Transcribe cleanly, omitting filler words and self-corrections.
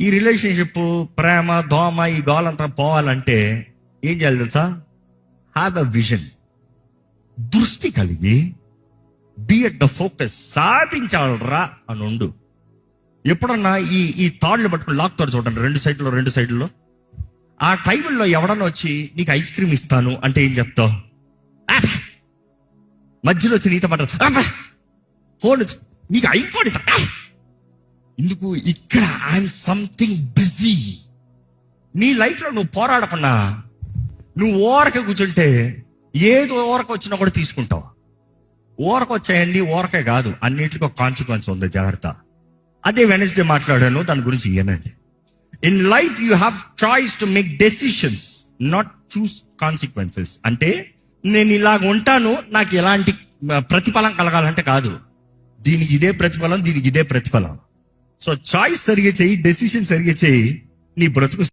ఈ రిలేషన్షిప్, ప్రేమ, దోమ, ఈ గోలంతా పోవాలంటే ఏం చేయాలి తెలుసా? Have a vision. దృష్టి కలిగి బి ఎట్ ద ఫోకస్, సాధించాలరా అని ఉండు. ఎప్పుడన్నా ఈ తాళ్ళు పట్టుకుని లాక్తారు చూడండి, రెండు సైడ్లో. ఆ టైంలో ఎవడన్నా వచ్చి నీకు ఐస్ క్రీమ్ ఇస్తాను అంటే ఏం చెప్తావు? మధ్యలో వచ్చి నీతో పడ్డ ఫోన్ నీకు అయిపోయి ఎందుకు? ఇక్కడ ఐఎమ్ సంథింగ్ బిజీ. నీ లైఫ్లో నువ్వు పోరాడకుండా నువ్వు ఓరక కూర్చుంటే ఏదో ఓరక వచ్చినా కూడా తీసుకుంటావు. ఓరక వచ్చాయండి, ఓరకే కాదు, అన్నింటికి ఒక కాన్సిక్వెన్స్ ఉంది, జాగ్రత్త. అదే వెనస్డే మాట్లాడాను, దాని గురించి ఏనండి. In life you have choice to make decisions, not choose consequences. అంటే నేను ఇలాగ ఉంటాను, నాకు ఎలాంటి ప్రతిఫలం కలగాలంటే కాదు, దీనికి ఇదే ప్రతిఫలం, దీనికి ఇదే ప్రతిఫలం. సో చాయిస్ సరిగా చేయి, డెసిషన్ సరిగా చేయి, నీ బ్రతుకు